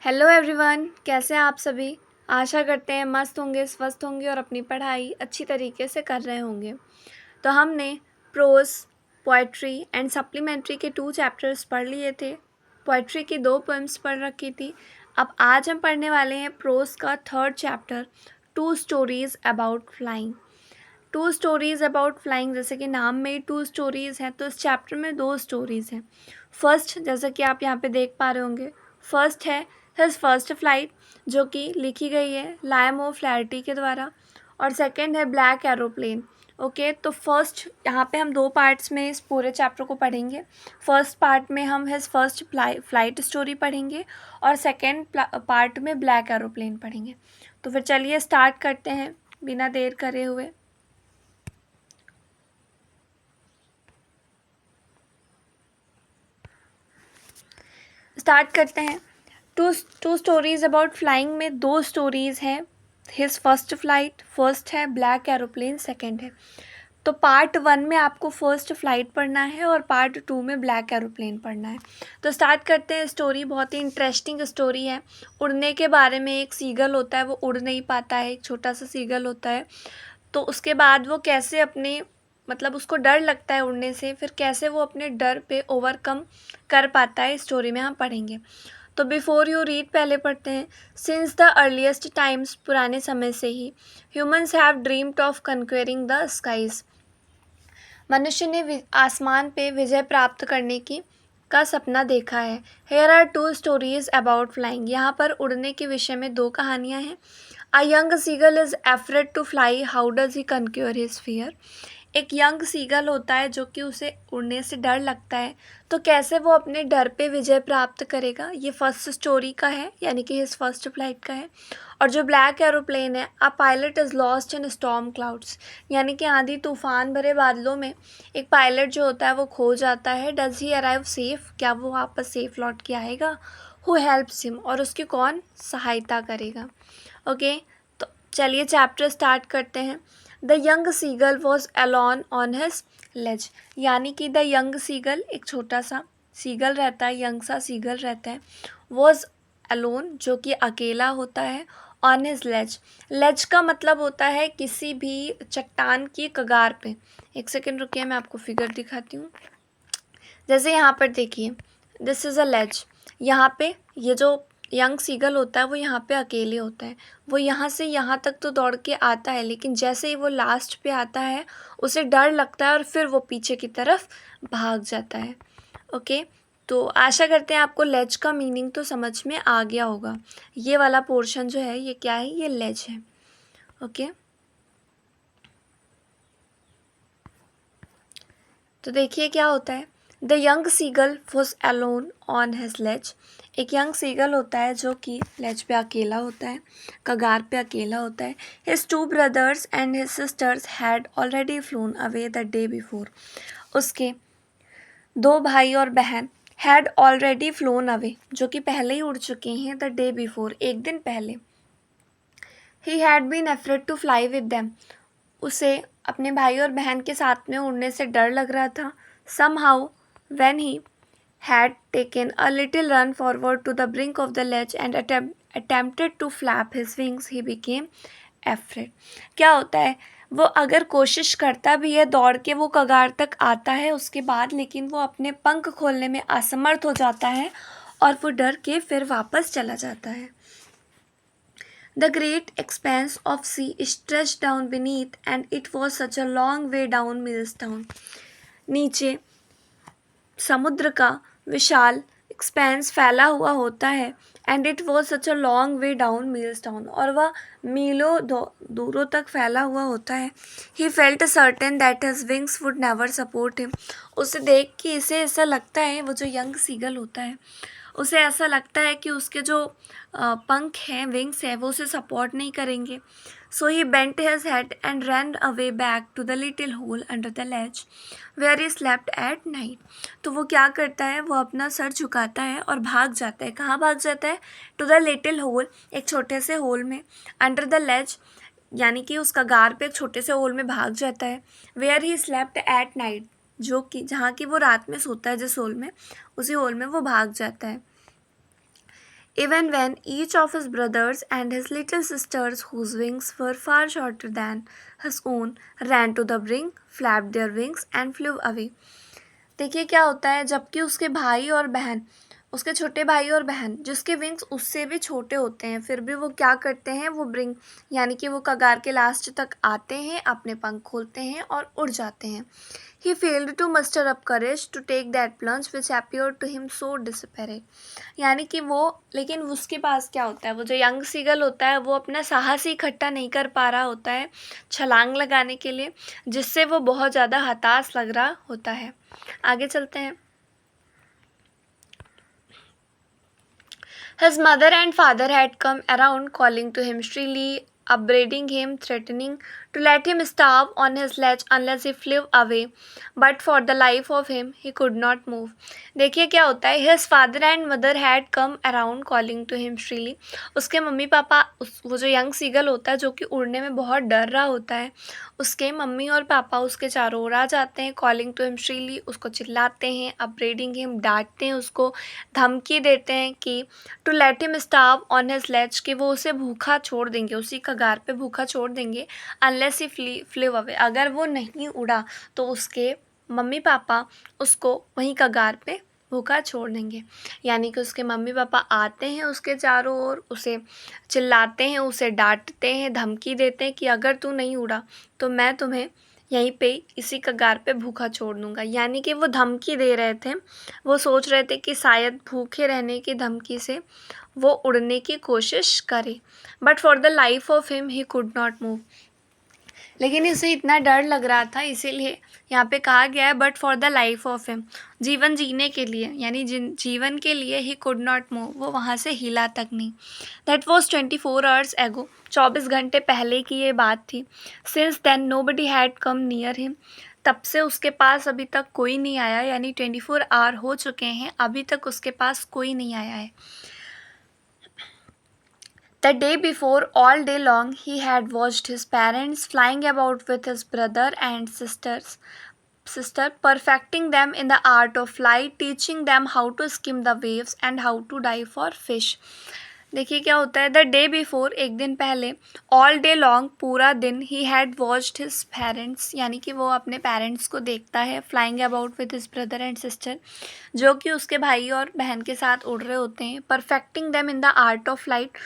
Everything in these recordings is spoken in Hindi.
हेलो एवरीवन, कैसे हैं आप सभी। आशा करते हैं मस्त होंगे, स्वस्थ होंगे और अपनी पढ़ाई अच्छी तरीके से कर रहे होंगे। तो हमने प्रोज, पोइट्री एंड सप्लीमेंट्री के 2 चैप्टर्स पढ़ लिए थे। पोइट्री की 2 पोएम्स पढ़ रखी थी। अब आज हम पढ़ने वाले हैं प्रोज का 3rd chapter, 2 stories about flying. 2 stories about flying, जैसे कि नाम में ही 2 स्टोरीज़ हैं, तो इस चैप्टर में 2 स्टोरीज़ हैं। फर्स्ट, जैसा कि आप यहाँ पे देख पा रहे होंगे, फर्स्ट है हिज फर्स्ट फ्लाइट, जो कि लिखी गई है लायम ओ फ्लैरिटी के द्वारा, और सेकंड है ब्लैक एरोप्लेन। ओके, तो फर्स्ट यहाँ पे हम 2 पार्ट्स में इस पूरे चैप्टर को पढ़ेंगे। फर्स्ट पार्ट में हम हिज फर्स्ट फ्लाइट स्टोरी पढ़ेंगे और सेकंड पार्ट में ब्लैक एरोप्लेन पढ़ेंगे। तो फिर चलिए स्टार्ट करते हैं बिना देर करे हुए। स्टार्ट करते हैं। टू स्टोरीज़ अबाउट फ्लाइंग में 2 स्टोरीज़ हैं। हिज फर्स्ट फ्लाइट, फर्स्ट है ब्लैक एरोप्लेन, सेकंड है। तो पार्ट 1 में आपको फर्स्ट फ्लाइट पढ़ना है और पार्ट 2 में ब्लैक एरोप्लेन पढ़ना है। तो स्टार्ट करते हैं। स्टोरी बहुत ही इंटरेस्टिंग स्टोरी है। उड़ने के बारे में, एक सीगल होता है, वो उड़ नहीं पाता है, एक छोटा सा सीगल होता है। तो उसके बाद वो कैसे अपने, मतलब उसको डर लगता है उड़ने से, फिर कैसे वो अपने डर पे ओवरकम कर पाता है, स्टोरी में हम पढ़ेंगे। तो बिफोर यू रीड पहले पढ़ते हैं। सिंस द अर्लीस्ट टाइम्स, पुराने समय से ही, humans have dreamed of conquering the skies, मनुष्य ने आसमान पे विजय प्राप्त करने की का सपना देखा है। Here are 2 stories about flying, यहाँ पर उड़ने के विषय में 2 कहानियाँ हैं। A young seagull is afraid to fly, how does he conquer his fear. एक यंग सीगल होता है जो कि उसे उड़ने से डर लगता है, तो कैसे वो अपने डर पे विजय प्राप्त करेगा, ये फर्स्ट स्टोरी का है, यानी कि हिज फर्स्ट फ्लाइट का है। और जो ब्लैक एरोप्लेन है, a pilot is lost in storm clouds, यानी कि आंधी तूफान भरे बादलों में एक पायलट जो होता है वो खो जाता है। डज ही अराइव सेफ, क्या वो वापस सेफ लौट के आएगा। हु हेल्प्स हिम, और उसकी कौन सहायता करेगा। ओके, तो चलिए चैप्टर स्टार्ट करते हैं। The young seagull was alone on his ledge, यानी कि द यंग सीगल, एक छोटा सा सीगल रहता है, यंग सा सीगल रहता है, वॉज अलोन, जो कि अकेला होता है, ऑन हिज लेज। लेज का मतलब होता है किसी भी चट्टान की कगार पे। एक सेकेंड रुकिए, मैं आपको फिगर दिखाती हूँ। जैसे यहाँ पर देखिए, दिस इज़ अ लेज। यहाँ पे ये जो यंग सीगल होता है वो यहाँ पे अकेले होता है। वो यहाँ से यहाँ तक तो दौड़ के आता है, लेकिन जैसे ही वो लास्ट पे आता है उसे डर लगता है और फिर वो पीछे की तरफ भाग जाता है। ओके, तो आशा करते हैं आपको लेज का मीनिंग तो समझ में आ गया होगा। ये वाला पोर्शन जो है ये क्या है, ये लेज है। ओके, तो देखिए क्या होता है। The young seagull was alone on his ledge, एक यंग सीगल होता है जो कि लेज पे अकेला होता है, कगार पे अकेला होता है। His 2 brothers and his sisters had already phloem away the day before, उसके 2 भाई और बहन हैड ऑलरेडी फ्लोन अवे, जो कि पहले ही उड़ चुके हैं, द डे बिफोर, एक दिन पहले। He had been afraid to fly with them, उसे अपने भाई और बहन के साथ में उड़ने से डर लग रहा था। Somehow, when he had taken a little run forward to the brink of the ledge and attempted to flap his wings, he became afraid. क्या होता है, वो अगर कोशिश करता भी है, दौड़ के वो कगार तक आता है उसके बाद, लेकिन वो अपने पंख खोलने में असमर्थ हो जाता है और वो डर के फिर वापस चला जाता है। The great expanse of sea stretched down beneath, and it was such a long way down Millstown. नीचे समुद्र का विशाल एक्सपेंस फैला हुआ होता है, and it was such a long way down miles down, और वह मीलों दूरों तक फैला हुआ होता है। He felt certain that his wings would never support him, उसे देख के इसे ऐसा लगता है, वो जो यंग सीगल होता है उसे ऐसा लगता है कि उसके जो पंख हैं, विंग्स हैं, वो उसे सपोर्ट नहीं करेंगे। So he bent his head and run away back to the little hole under the ledge where he slept at night. तो वो क्या करता है, वो अपना सर झुकाता है और भाग जाता है। कहाँ भाग जाता है, टू द लिटिल होल, एक छोटे से होल में, अंडर द लेज, यानी कि उस कगार पे एक छोटे से होल में भाग जाता है। Where he slept at night, जो कि जहाँ की वो रात में सोता है, जिस होल में, उसी होल में वो भाग जाता है। Even when each of his brothers and his little sisters, whose wings were far shorter than his own, ran to the brink, flapped their wings and flew away. देखिए क्या होता है, जबकि उसके भाई और बहन, उसके छोटे भाई और बहन जिसके विंग्स उससे भी छोटे होते हैं, फिर भी वो क्या करते हैं, वो ब्रिंग यानी कि वो कगार के लास्ट तक आते हैं, अपने पंख खोलते हैं और उड़ जाते हैं. He failed to muster up courage to take that plunge which appeared to him so desperate. यानी कि वो, लेकिन उसके पास क्या होता है, वो जो यंग सीगल होता है वो अपना साहस ही इकट्ठा नहीं कर पा रहा होता है छलांग लगाने के लिए, जिससे वो बहुत ज़्यादा हताश लग रहा होता है. आगे चलते हैं. His mother and father had come around, calling to him shrilly, upbraiding him, threatening to let him starve on his ledge unless he flew away. But for the life of him, he could not move. देखिए क्या होता है, his father and mother had come around, calling to him shrilly. उसके मम्मी पापा, वो जो यंग सीगल होता है जो कि उड़ने में बहुत डर रहा होता है, उसके मम्मी और पापा उसके चारों ओर आ जाते हैं. कॉलिंग टू हिम श्रीली, उसको चिल्लाते हैं. अपब्रेडिंग हिम, डांटते हैं उसको, धमकी देते हैं कि to let him starve on his ledge, कि वो उसे भूखा छोड़ देंगे, उसी कगार पे भूखा छोड़ देंगे. अनलेस ही फ्लेव अवे, अगर वो नहीं उड़ा तो उसके मम्मी पापा उसको वहीं कगार पे भूखा छोड़ देंगे. यानी कि उसके मम्मी पापा आते हैं उसके चारों ओर, उसे चिल्लाते हैं, उसे डांटते हैं, धमकी देते हैं कि अगर तू नहीं उड़ा तो मैं तुम्हें यहीं पे इसी कगार पे भूखा छोड़ दूँगा. यानी कि वो धमकी दे रहे थे, वो सोच रहे थे कि शायद भूखे रहने की धमकी से वो उड़ने की कोशिश करे. But for the life of him he could not move. लेकिन इसे इतना डर लग रहा था, इसीलिए यहाँ पे कहा गया है but for the life of him, जीवन जीने के लिए, यानी जीवन के लिए ही कुड नॉट मूव, वो वहाँ से हिला तक नहीं. दैट वॉज 24 आवर्स एगो, 24 घंटे पहले की ये बात थी. Since then nobody had come near him, तब से उसके पास अभी तक कोई नहीं आया, यानी 24 आवर हो चुके हैं, अभी तक उसके पास कोई नहीं आया है. The day before, all day long, he had watched his parents flying about with his brother and sister, perfecting them in the art of flight, teaching them how to skim the waves and how to dive for fish. देखिए क्या होता है, द डे बिफोर, एक दिन पहले, ऑल डे लॉन्ग, पूरा दिन, he had watched his parents, यानी कि वो अपने पेरेंट्स को देखता है, flying about with his brother and sister, जो कि उसके भाई और बहन के साथ उड़ रहे होते हैं. Perfecting them in the art of flight,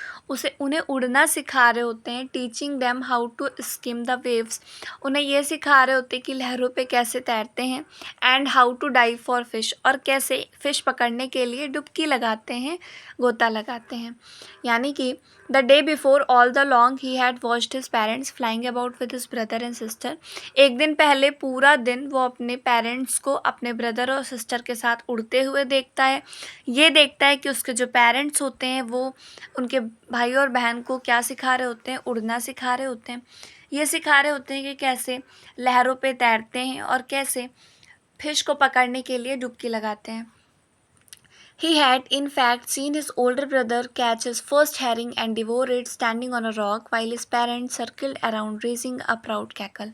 उन्हें उड़ना सिखा रहे होते हैं. Teaching them how to skim the waves, उन्हें ये सिखा रहे होते हैं कि लहरों पे कैसे तैरते हैं. And how to dive for fish, और कैसे फ़िश पकड़ने के लिए डुबकी लगाते हैं, गोता लगाते हैं. यानी कि the day before all the long he had watched his parents flying about with his brother and sister, एक दिन पहले पूरा दिन वो अपने पेरेंट्स को अपने ब्रदर और सिस्टर के साथ उड़ते हुए देखता है. ये देखता है कि उसके जो पेरेंट्स होते हैं वो उनके भाई और बहन को क्या सिखा रहे होते हैं, उड़ना सिखा रहे होते हैं. ये सिखा रहे होते हैं कि कैसे लहरों पे तैरते हैं और कैसे फिश को पकड़ने के लिए डुबकी लगाते हैं. He had, in fact, seen his older brother catch his first herring and devour it standing on a rock while his parents circled around raising a proud cackle.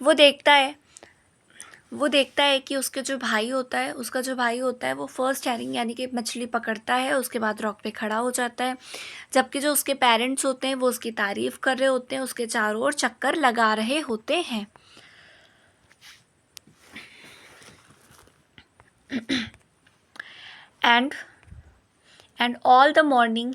वो देखता है कि उसका जो भाई होता है वो फर्स्ट हैरिंग यानी कि मछली पकड़ता है, उसके बाद रॉक पे खड़ा हो जाता है, जबकि जो उसके पेरेंट्स होते हैं वो उसकी तारीफ़ कर रहे होते हैं, उसके चारों ओर चक्कर लगा रहे होते हैं. And all the morning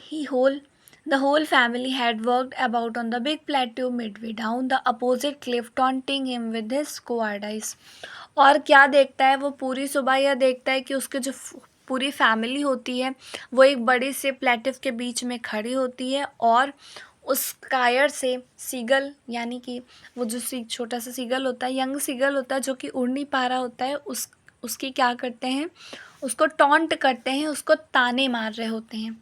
the whole family had worked about on the big plateau midway down the opposite cliff, taunting him with his cowardice. और क्या देखता है वो, पूरी सुबह यह देखता है कि उसके जो पूरी फैमिली होती है वो एक बड़े से प्लेटिव के बीच में खड़ी होती है, और उस कायर से सीगल, यानी कि वो जो छोटा सा सीगल होता है, यंग सीगल होता है जो कि उड़ नहीं पा रहा होता है, उसकी क्या करते हैं, उसको टॉन्ट करते हैं, उसको ताने मार रहे होते हैं.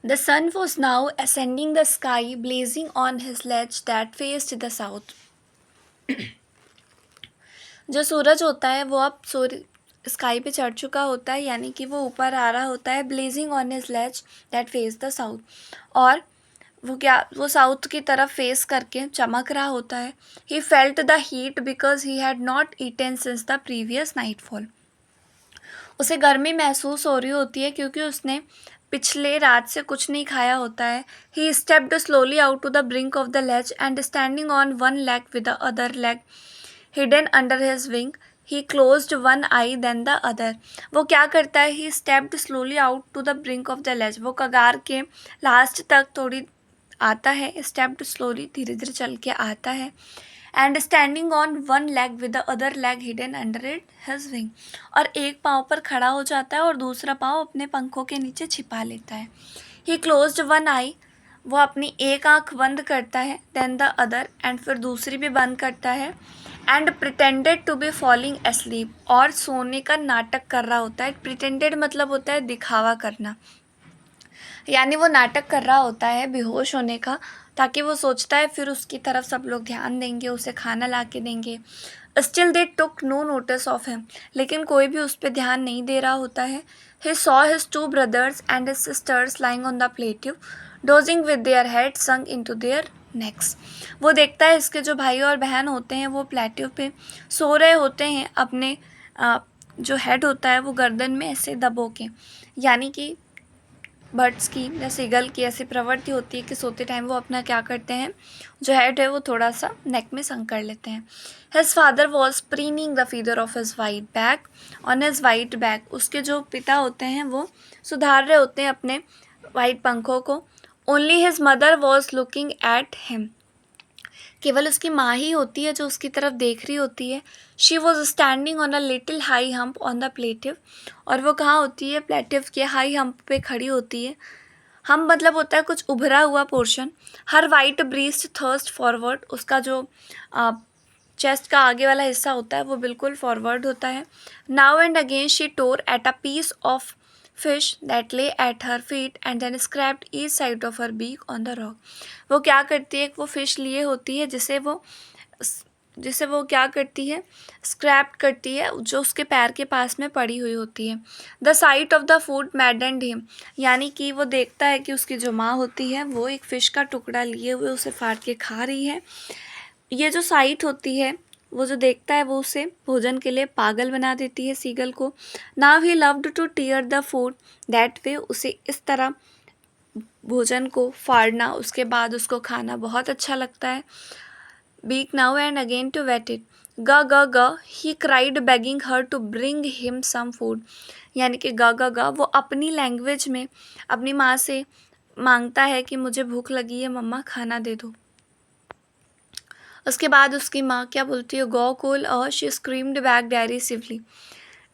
The sun was now ascending the sky, blazing on his ledge that faced the south. जो सूरज होता है वो अब स्काई पे चढ़ चुका होता है, यानी कि वो ऊपर आ रहा होता है. Blazing on his ledge that faced the south, और वो साउथ की तरफ फेस करके चमक रहा होता है. He felt the heat because he had not eaten since the previous nightfall. उसे गर्मी महसूस हो रही होती है क्योंकि उसने पिछले रात से कुछ नहीं खाया होता है. He stepped slowly out to the brink of the ledge and standing on one leg with the other leg hidden under his wing he closed one eye then the other. वो क्या करता है? He stepped slowly out to the brink of the ledge. वो कगार के लास्ट तक थोड़ी आता है. स्टेप्ड स्लोली, धीरे धीरे चल के आता है. And standing on one leg with the other leg hidden under it his wing. और एक पाँव पर खड़ा हो जाता है और दूसरा पाँव अपने पंखों के नीचे छिपा लेता है. ही क्लोज्ड वन आई. वो अपनी एक आँख बंद करता है. देन द अदर, एंड फिर दूसरी भी बंद करता है. And pretended to be falling asleep. और सोने का नाटक कर रहा होता है. प्रिटेंडेड मतलब होता है दिखावा करना, यानी वो नाटक कर रहा होता है बेहोश होने का, ताकि वो सोचता है फिर उसकी तरफ सब लोग ध्यान देंगे, उसे खाना ला के देंगे. Still they took no notice of him. लेकिन कोई भी उस पर ध्यान नहीं दे रहा होता है. He saw his two brothers and his sisters lying on the प्लेटिव dosing with their head sunk into their next. वो देखता है इसके जो भाई और बहन होते हैं वो प्लेटिव पे सो रहे होते हैं, अपने जो हेड होता है वो गर्दन में ऐसे दबो के. यानी कि बर्ड्स की या सीगल की ऐसी प्रवृत्ति होती है कि सोते टाइम वो अपना क्या करते हैं, जो हेड है वो थोड़ा सा नेक में संक कर लेते हैं. His father was preening the feather of his white back on his white back. उसके जो पिता होते हैं वो सुधार रहे होते हैं अपने वाइट पंखों को. Only his mother was looking at him. केवल उसकी माँ ही होती है जो उसकी तरफ देख रही होती है. She was standing on a little high hump on the प्लेटिव. और वो कहाँ होती है? प्लेटिव के हाई हम्प पे खड़ी होती है. हम मतलब होता है कुछ उभरा हुआ पोर्शन. हर वाइट ब्रीस्ट थर्स्ट फॉरवर्ड. उसका जो चेस्ट का आगे वाला हिस्सा होता है वो बिल्कुल फॉरवर्ड होता है. Now and again she tore at a piece of fish that lay at her feet and then scraped each side of her beak on the rock. वो क्या करती है? वो फिश लिए होती है जिसे वो क्या करती है? स्क्रैप करती है, जो उसके पैर के पास में पड़ी हुई होती है. The site of the food मैडेंड him. यानी कि वो देखता है कि उसकी जो माँ होती है वो एक फ़िश का टुकड़ा लिए हुए उसे फाड़ के खा रही है. ये जो साइट होती है वो जो देखता है वो उसे भोजन के लिए पागल बना देती है सीगल को. Now he loved two tier the food that way. उसे इस तरह भोजन को फाड़ना, उसके बाद उसको खाना बहुत अच्छा लगता है. Beak now and again to wet it. ग ग ग he cried begging her to bring him some food. यानी कि ग ग ग वो अपनी लैंग्वेज में अपनी माँ से मांगता है कि मुझे भूख लगी है मम्मा, खाना दे दो. उसके बाद उसकी माँ क्या बोलती है? Go cool. She screamed back derisively.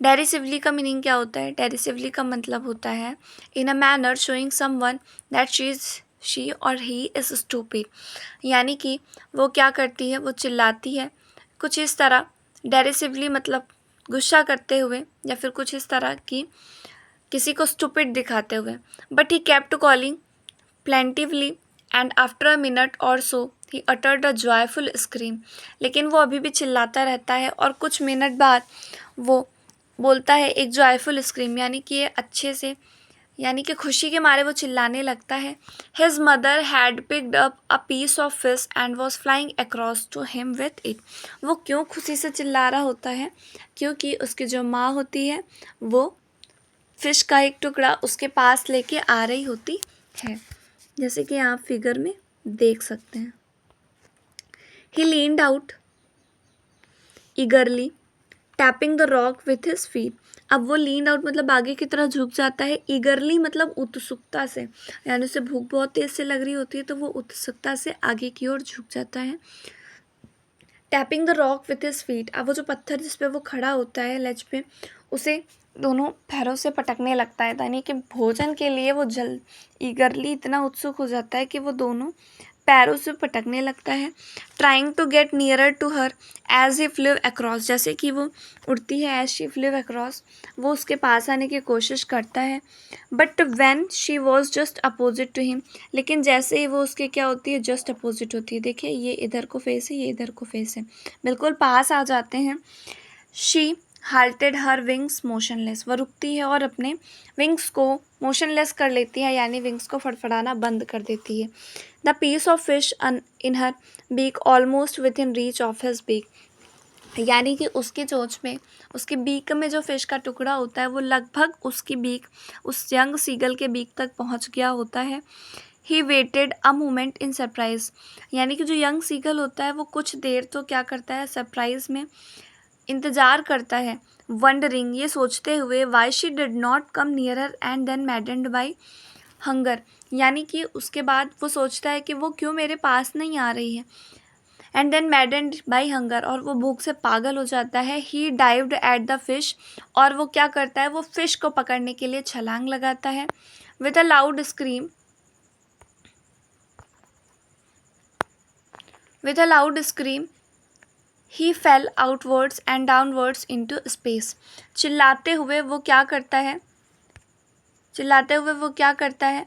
Derisively का मीनिंग क्या होता है? डेरिसिवली का मतलब होता है in a manner showing someone that she or he is stupid. यानी कि वो क्या करती है? वो चिल्लाती है कुछ इस तरह. डेरिसिवली मतलब गुस्सा करते हुए या फिर कुछ इस तरह की किसी को स्टूपिड दिखाते हुए. But he kept calling plaintively and after a minute or so he uttered a joyful scream. लेकिन वो अभी भी चिल्लाता रहता है और कुछ मिनट बाद वो बोलता है एक जॉयफुल स्क्रीम, यानी कि ये अच्छे से, यानी कि खुशी के मारे वो चिल्लाने लगता है. His mother had picked up a piece of fish and was flying across to him with it. वो क्यों खुशी से चिल्ला रहा होता है? क्योंकि उसकी जो माँ होती है वो फिश का एक टुकड़ा उसके पास लेके आ रही होती है, जैसे कि आप फिगर में देख सकते हैं. He leaned out eagerly, tapping the rock with his feet. अब वो लीन आउट मतलब आगे की तरह झुक जाता है. ईगरली मतलब उत्सुकता से, यानी उसे भूख बहुत तेज से लग रही होती है तो वो उत्सुकता से आगे की ओर झुक जाता है. Tapping the rock with his feet. अब वो जो पत्थर जिस पे वो खड़ा होता है लेज पे, उसे दोनों पैरों से पटकने लगता है. यानी कि भोजन के लिए वो ईगरली इतना उत्सुक हो जाता है कि वो दोनों पैरों से पटकने लगता है. Trying to get nearer to her as he flew across. जैसे कि वो उड़ती है एज शी फ्लिव अक्रॉस, वो उसके पास आने की कोशिश करता है. But when she was just opposite to him. लेकिन जैसे ही वो उसके क्या होती है? जस्ट अपोजिट होती है. देखिए ये इधर को फेस है, ये इधर को फेस है, बिल्कुल पास आ जाते हैं. She halted her wings motionless. वह रुकती है और अपने विंग्स को मोशनलेस कर लेती है, यानी विंग्स को फड़फड़ाना बंद कर देती है. The piece of fish in her beak almost within reach of his beak. यानी कि उसकी चोंच में, उसकी बीक में जो फिश का टुकड़ा होता है वो लगभग उसकी बीक, उस यंग सीगल के बीक तक पहुंच गया होता है। He waited a moment in surprise, यानी कि जो यंग सीगल होता है वो कुछ देर तो क्या करता है, सरप्राइज में इंतज़ार करता है। वंडरिंग, ये सोचते हुए, why she did not come nearer and then maddened by hunger, यानी कि उसके बाद वो सोचता है कि वो क्यों मेरे पास नहीं आ रही है। And then maddened by hunger, और वो भूख से पागल हो जाता है। He dived at the fish, और वो क्या करता है, वो फिश को पकड़ने के लिए छलांग लगाता है। With a loud scream, with a loud scream, he fell outwards and downwards into space. चिल्लाते हुए वो क्या करता है, चिल्लाते हुए वो क्या करता है,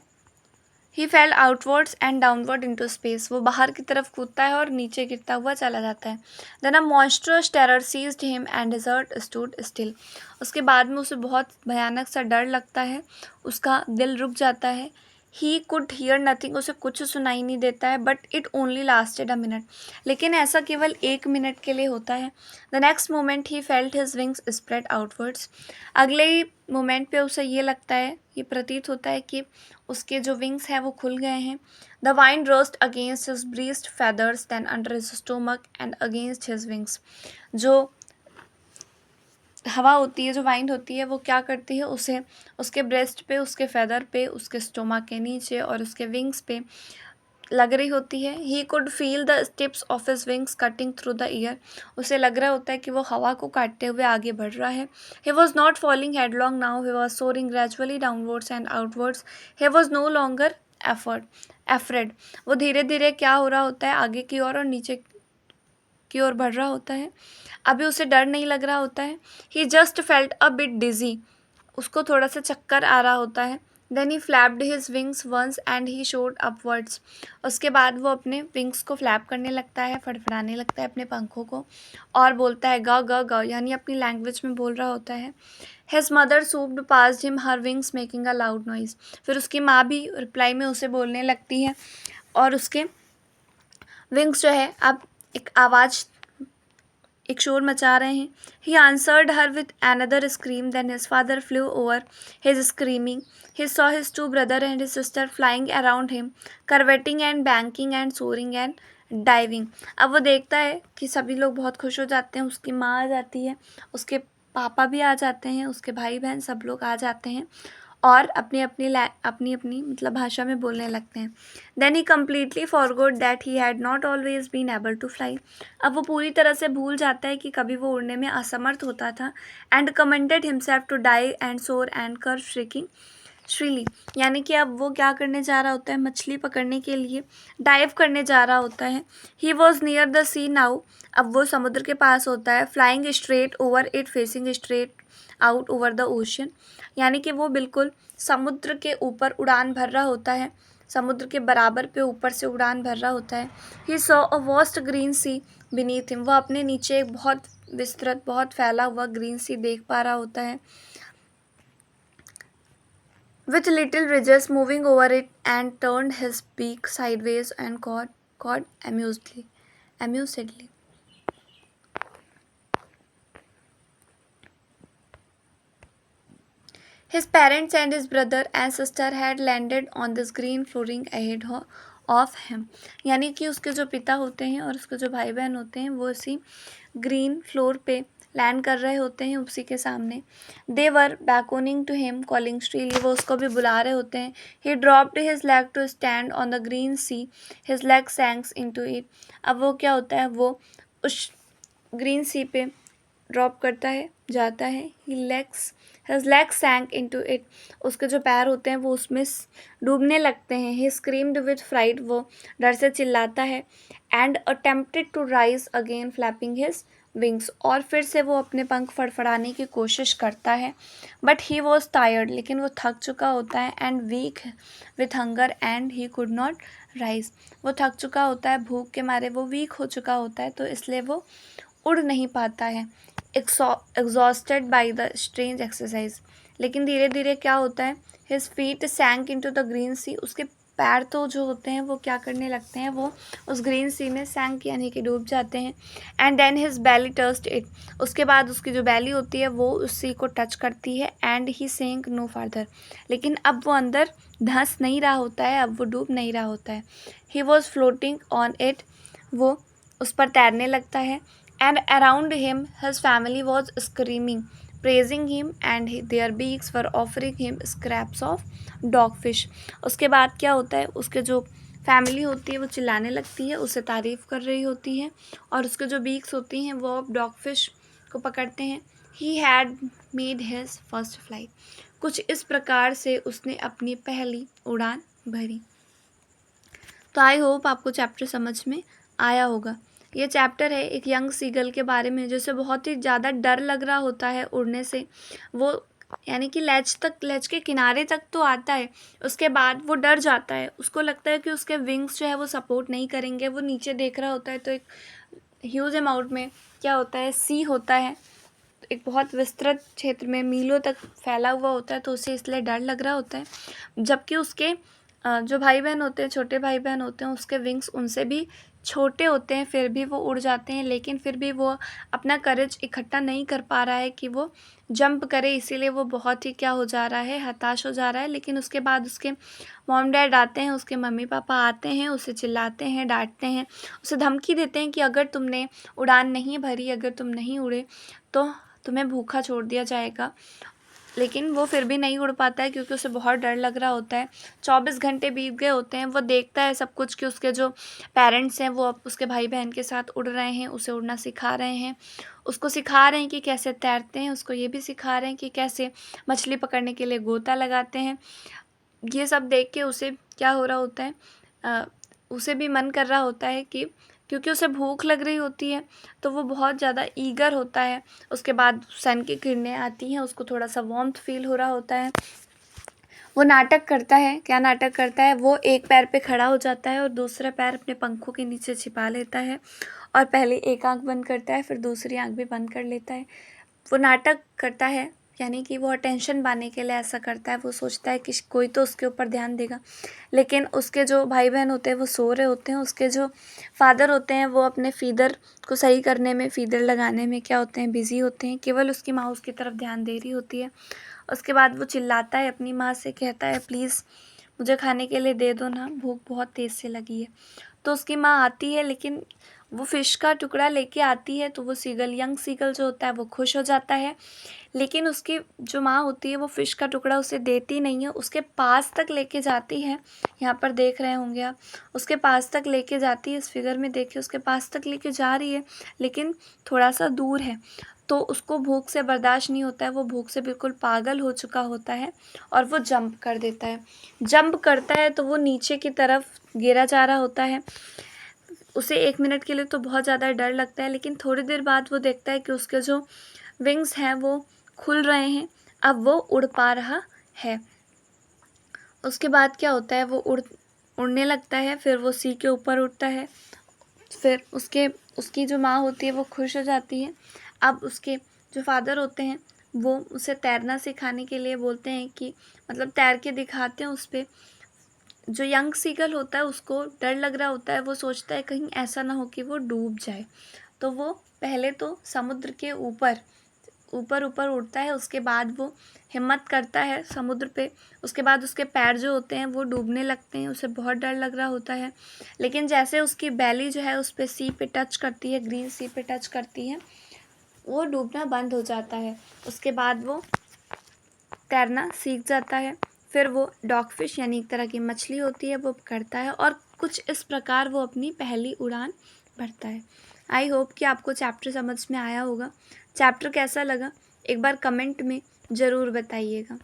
he fell outwards and downward into space. वो बाहर की तरफ कूदता है और नीचे गिरता हुआ चला जाता है. Then a monstrous terror seized him and his heart stood still. उसके बाद में उसे बहुत भयानक सा डर लगता है, उसका दिल रुक जाता है. He could hear nothing, उसे कुछ सुनाई नहीं देता है. But it only lasted a minute. लेकिन ऐसा केवल 1 मिनट के लिए होता है. The next moment he felt his wings spread outwards. अगले ही मोमेंट पे उसे ये लगता है, ये प्रतीत होता है कि उसके जो विंग्स हैं वो खुल गए हैं. The wind rushed against his breast feathers then under his stomach and against his wings. जो हवा होती है, जो वाइंड होती है, वो क्या करती है, उसे उसके ब्रेस्ट पे, उसके फेदर पे, उसके स्टोमक के नीचे और उसके विंग्स पे लग रही होती है. He could feel the tips of his wings cutting through the air. उसे लग रहा होता है कि वो हवा को काटते हुए आगे बढ़ रहा है. He was not falling headlong now, he was soaring gradually downwards and outwards. He was no longer afraid. वो धीरे धीरे क्या हो रहा होता है, आगे की ओर और नीचे की ओर बढ़ रहा होता है. अभी उसे डर नहीं लग रहा होता है. He just felt a bit dizzy, उसको थोड़ा सा चक्कर आ रहा होता है. Then he flapped his wings once and he soared upwards. उसके बाद वो अपने विंग्स को फ्लैप करने लगता है, फड़फड़ाने लगता है अपने पंखों को, और बोलता है ग ग ग, यानी अपनी लैंग्वेज में बोल रहा होता है. His mother swooped past him her wings making a loud noise. फिर उसकी माँ भी रिप्लाई में उसे बोलने लगती है और उसके विंग्स जो है अब एक आवाज़, एक शोर मचा रहे हैं. He answered her with another scream. Then his father flew over his screaming. He saw his two brother and his sister flying around him, curveting and banking and soaring and diving. अब वो देखता है कि सभी लोग बहुत खुश हो जाते हैं. उसकी माँ आ जाती है, उसके पापा भी आ जाते हैं, उसके भाई बहन सब लोग आ जाते हैं और अपनी अपनी मतलब भाषा में बोलने लगते हैं. Then he completely forgot that he had not always been able to fly. अब वो पूरी तरह से भूल जाता है कि कभी वो उड़ने में असमर्थ होता था. And commanded himself to dive and soar and curve shrieking shrilly, यानी कि अब वो क्या करने जा रहा होता है, मछली पकड़ने के लिए डाइव करने जा रहा होता है. He was near the sea now, अब वो समुद्र के पास होता है. Flying straight over it, facing straight out over the ocean, यानी कि वो बिल्कुल समुद्र के ऊपर उड़ान भर रहा होता है, समुद्र के बराबर पे ऊपर से उड़ान भर रहा होता है. He saw a vast green sea beneath him, वो अपने नीचे एक बहुत विस्तृत, बहुत फैला हुआ ग्रीन सी देख पा रहा होता है. With little ridges moving over it, and turned his beak sideways and cawed amusedly. His parents and his brother and sister had landed on this green flooring ahead of him. यानी कि उसके जो पिता होते हैं और उसके जो भाई बहन होते हैं वो उसी ग्रीन फ्लोर पे लैंड कर रहे होते हैं, उसी के सामने. They were beckoning to him calling shrilly, वो उसको भी बुला रहे होते हैं. He dropped his leg to stand on the green sea, his leg sank into it. अब वो क्या होता है, वो उस ग्रीन सी पे ड्रॉप करता है, जाता है. हिज लेग्स सैंक इनटू इट, उसके जो पैर होते हैं वो उसमें डूबने लगते हैं. ही स्क्रीम्ड विद फ्राइट, वो डर से चिल्लाता है. And attempted to rise again flapping his wings, और फिर से वो अपने पंख फड़फड़ाने की कोशिश करता है. बट ही वॉज टायर्ड, लेकिन वो थक चुका होता है. And weak with hunger and he could not rise, वो थक चुका होता है, भूख के मारे वो वीक हो चुका होता है, तो इसलिए वो उड़ नहीं पाता है. Exhausted by the strange exercise, लेकिन धीरे धीरे क्या होता है, his feet sank into the green sea, उसके पैर तो जो होते हैं वो क्या करने लगते हैं, वो उस ग्रीन सी में सैंक यानी कि डूब जाते हैं। And then his belly touched it, उसके बाद उसकी जो बैली होती है वो उस सी को टच करती है। एंड ही सेंक नो फर्दर, लेकिन अब वो अंदर धंस नहीं रहा होता है, अब वो डूब नहीं रहा होता है। He was floating on it, वो उस पर तैरने लगता है। And around him his family was screaming praising him and their beaks were offering him scraps of dogfish। उसके बाद क्या होता है, उसके जो फैमिली होती है वो चिल्लाने लगती है, उसे तारीफ़ कर रही होती है, और उसके जो बीक्स होती हैं वो डॉगफिश को पकड़ते हैं। He had made his first flight, कुछ इस प्रकार से उसने अपनी पहली उड़ान भरी। तो आई होप आपको चैप्टर समझ में आया होगा। ये चैप्टर है एक यंग सीगल के बारे में, जिसे बहुत ही ज़्यादा डर लग रहा होता है उड़ने से। वो यानी कि लेज के किनारे तक तो आता है, उसके बाद वो डर जाता है, उसको लगता है कि उसके विंग्स जो है वो सपोर्ट नहीं करेंगे। वो नीचे देख रहा होता है तो एक ह्यूज अमाउंट में क्या होता है, सी होता है, एक बहुत विस्तृत क्षेत्र में मीलों तक फैला हुआ होता है, तो उसे इसलिए डर लग रहा होता है। जबकि उसके जो भाई बहन होते हैं, छोटे भाई बहन होते हैं, उसके विंग्स उनसे भी छोटे होते हैं, फिर भी वो उड़ जाते हैं। लेकिन फिर भी वो अपना करेज इकट्ठा नहीं कर पा रहा है कि वो जंप करे, इसीलिए वो बहुत ही क्या हो जा रहा है, हताश हो जा रहा है। लेकिन उसके बाद उसके मॉम डैड आते हैं, उसके मम्मी पापा आते हैं, उसे चिल्लाते हैं, डांटते हैं, उसे धमकी देते हैं कि अगर तुमने उड़ान नहीं भरी, अगर तुम नहीं उड़े तो तुम्हें भूखा छोड़ दिया जाएगा। लेकिन वो फिर भी नहीं उड़ पाता है क्योंकि उसे बहुत डर लग रहा होता है। 24 घंटे बीत गए होते हैं, वो देखता है सब कुछ कि उसके जो पेरेंट्स हैं वो अब उसके भाई बहन के साथ उड़ रहे हैं, उसे उड़ना सिखा रहे हैं, उसको सिखा रहे हैं कि कैसे तैरते हैं, उसको ये भी सिखा रहे हैं कि कैसे मछली पकड़ने के लिए गोता लगाते हैं। ये सब देख के उसे क्या हो रहा होता है, उसे भी मन कर रहा होता है कि, क्योंकि उसे भूख लग रही होती है तो वो बहुत ज़्यादा ईगर होता है। उसके बाद सन की किरणें आती हैं, उसको थोड़ा सा वार्मथ फील हो रहा होता है। वो नाटक करता है, क्या नाटक करता है, वो एक पैर पे खड़ा हो जाता है और दूसरा पैर अपने पंखों के नीचे छिपा लेता है, और पहले एक आंख बंद करता है, फिर दूसरी आंख भी बंद कर लेता है। वो नाटक करता है, यानी कि वो अटेंशन पाने के लिए ऐसा करता है। वो सोचता है कि कोई तो उसके ऊपर ध्यान देगा, लेकिन उसके जो भाई बहन होते हैं वो सो रहे होते हैं। उसके जो फादर होते हैं वो अपने फीडर को सही करने में, फीडर लगाने में क्या होते हैं, बिज़ी होते हैं। केवल उसकी माँ उसकी तरफ ध्यान दे रही होती है। उसके बाद वो चिल्लाता है अपनी माँ से, कहता है प्लीज़ मुझे खाने के लिए दे दो ना, भूख बहुत तेज़ से लगी है। तो उसकी माँ आती है, लेकिन वो फ़िश का टुकड़ा लेके आती है, तो वो सीगल, यंग सीगल जो होता है वो खुश हो जाता है। लेकिन उसकी जो माँ होती है वो फ़िश का टुकड़ा उसे देती नहीं है, उसके पास तक लेके जाती है। यहाँ पर देख रहे होंगे आप, उसके पास तक लेके जाती है। इस फिगर में देखिए, उसके पास तक लेके जा रही है, लेकिन थोड़ा सा दूर है। तो उसको भूख से बर्दाश्त नहीं होता है, वो भूख से बिल्कुल पागल हो चुका होता है, और वो जंप कर देता है। जंप करता है तो वो नीचे की तरफ गिरा जा रहा होता है। उसे 1 मिनट के लिए तो बहुत ज़्यादा डर लगता है, लेकिन थोड़ी देर बाद वो देखता है कि उसके जो विंग्स हैं वो खुल रहे हैं, अब वो उड़ पा रहा है। उसके बाद क्या होता है, वो उड़ने लगता है, फिर वो सी के ऊपर उड़ता है। फिर उसकी जो माँ होती है वो खुश हो जाती है। अब उसके जो फादर होते हैं वो उसे तैरना सिखाने के लिए बोलते हैं कि, मतलब तैर के दिखाते हैं उस पे। जो यंग सीगल होता है उसको डर लग रहा होता है, वो सोचता है कहीं ऐसा ना हो कि वो डूब जाए। तो वो पहले तो समुद्र के ऊपर ऊपर ऊपर उड़ता है, उसके बाद वो हिम्मत करता है समुद्र पे। उसके बाद उसके पैर जो होते हैं वो डूबने लगते हैं, उसे बहुत डर लग रहा होता है। लेकिन जैसे उसकी बैली जो है उस पे सी पे टच करती है, ग्रीन सी पे टच करती है, वो डूबना बंद हो जाता है। उसके बाद वो तैरना सीख जाता है। फिर वो डॉगफिश यानी एक तरह की मछली होती है वो पकड़ता है, और कुछ इस प्रकार वो अपनी पहली उड़ान भरता है। आई होप कि आपको चैप्टर समझ में आया होगा। चैप्टर कैसा लगा एक बार कमेंट में ज़रूर बताइएगा।